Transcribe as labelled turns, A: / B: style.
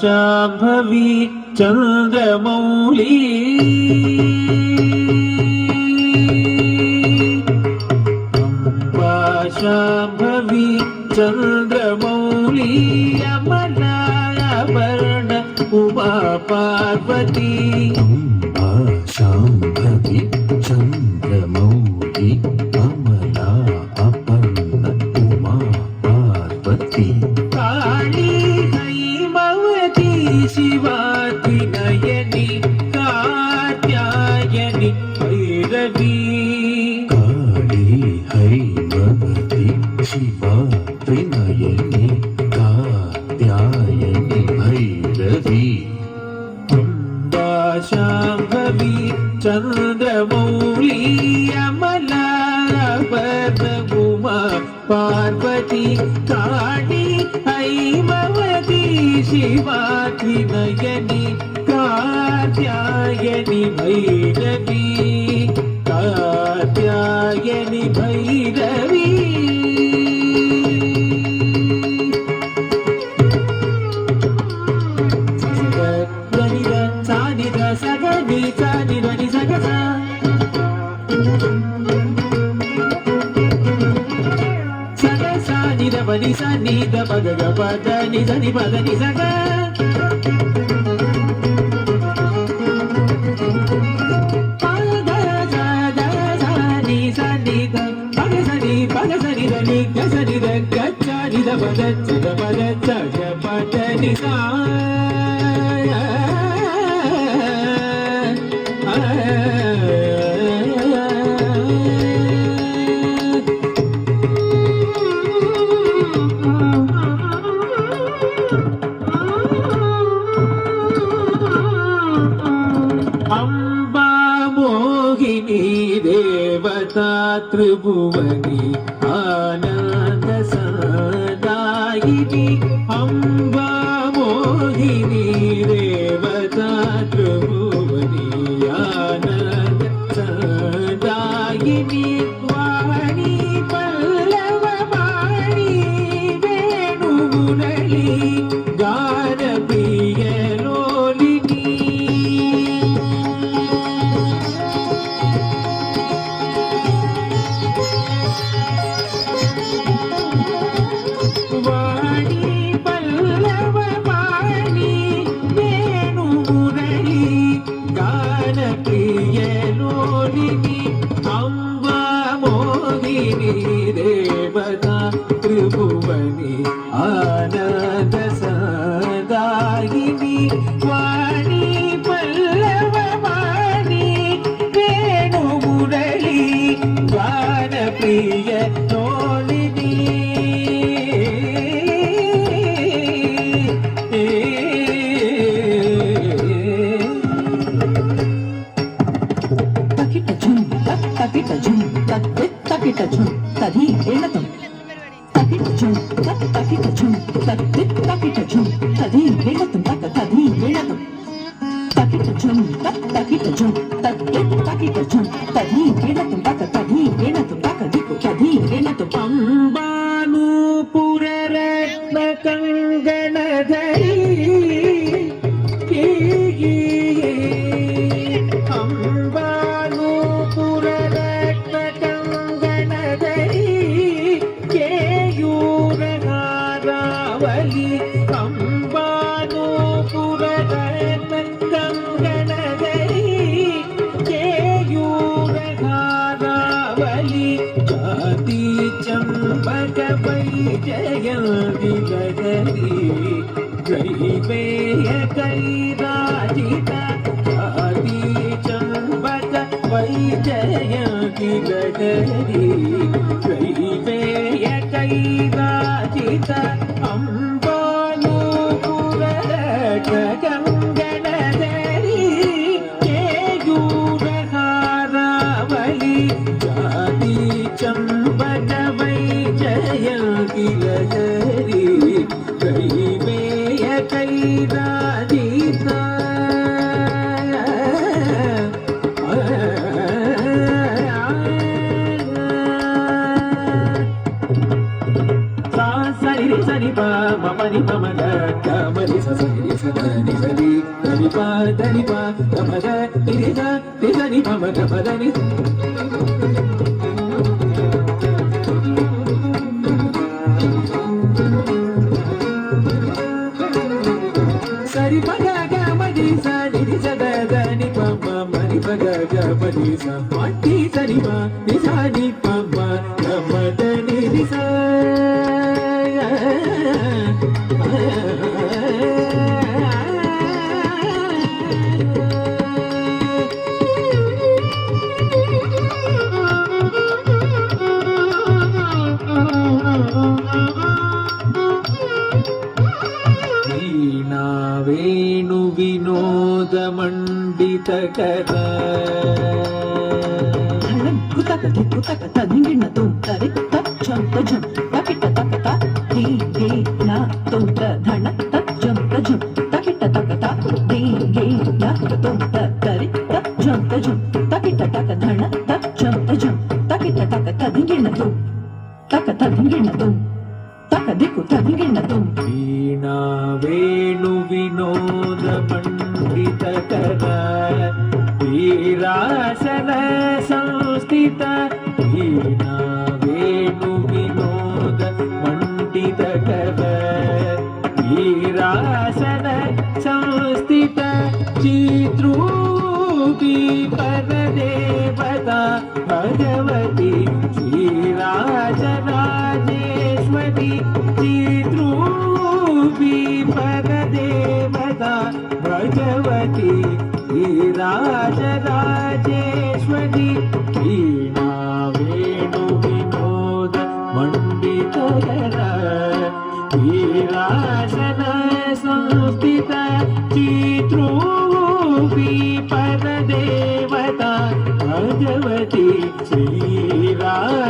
A: शाम्भवी चन्द्रमौली अम्बा शाम्भवी चन्द्रमौली अमलाभरण उमा पार्वती
B: अम्बा शाम्भवी चन्द्रमौली अमला अपर्ण उमा पार्वती
A: काली हैमवती शिवाति नयनी कात्यायनी भैरवी
B: काली हैमवती शिवा त्रिनयनी कात्यायनी भैरवी
A: अम्बा शाम्भवी चन्द्रमौली अमलाभरण उमा पार्वती काली Haimavati शिवाति नयनी Katyayani Bhairavi Katyayani Bhairavi Ni sa ni da pa ga ga pa da ni sa ni pa da ni sa ga pa ga sa da sa ni sa ni da pa ga sa ni da ni ga sa ni da ga cha ni da pa da cha ga pa da ni sa Amba Mohini देवता त्रिभुवनी आनंद सदायिनी अम्बा मोहिनी देवता त्रिभुवनी आनंद सदायिनी वाणी पल्लव वाणी वेणुमुरली गान प्रिय लोलिनी देवता त्रिभुवनी आनंद सदायिनी वाणी पल्लव वाणी वेणुमुरली गान प्रिय लोलिनी
C: तकिट झुम तकिट झुम तधी एणतम तकिट झुम तकिट झुम तकिट झुम तधी एणतम तधी एणतम तकिट झुम तकिट झुम तकिट झुम तधी एणतम तधी एणतम तधी एणतम
A: अंबानूपुर रत्न कंगणधरी अंबानूपुर रत्न कंगणधरी केयूर हारावली अंबानूपुर रत्न कंगणधरी केयूर हारावली जाति चंपक वैजयंती लहरी गैवेय कैराजिता जाति चंपक वैजयंती लहरी गैवेय कैराजिता अंबानूपुर कंगणधरी केयूर हारावली जाति चंपक वैजयंती लहरी गैवेय कैराजिता రి సని ప మ పని ప మ గ గ మ రి స స రి స ద ని స రి ద ని ప గ మ గ ని రి స ని ప మ గ ప ద ని సరి ప గ గ మ రి స ని రి స ద ద ని ప మ మ రి ప గ గ మ రి స మ టి స ని ప ని స ని ప మ గ మ ద ని రి స వీణా వేణు వినోద మండితకర
C: ధనం కుతక ధిక్కుతక తదింగిణ తుం తరి తచ్చం తజం తకిట తకత దిగే నా తుం ధన తచ్చం తజం తకిట తకత దిగే నా తుం తరి తచ్చం తజం తకిట తక ధన తచ్చం తజం తకిట తక తదింగిణ తుం తక తదింగిణ తుం తక దిక్కు తదింగిణ తుం
A: వీణా వేణు వినోద మండితకర వీరాసన సంస్థిత వీణా వేణు వినోద మండితకర వీరాసన సంస్థిత చిత్రూపి పరదేవత భగవతి శ్రీరాజరాజేశ్వరి చిత్రూపి పరదేవత భగవతి శ్రీరాజరాజేశ్వరి వీణా వేణు వినోద మండితకర వీరాసన సంస్థిత చిత్రూపి పరదేవత భగవతి శ్రీరాజరాజేశ్వరి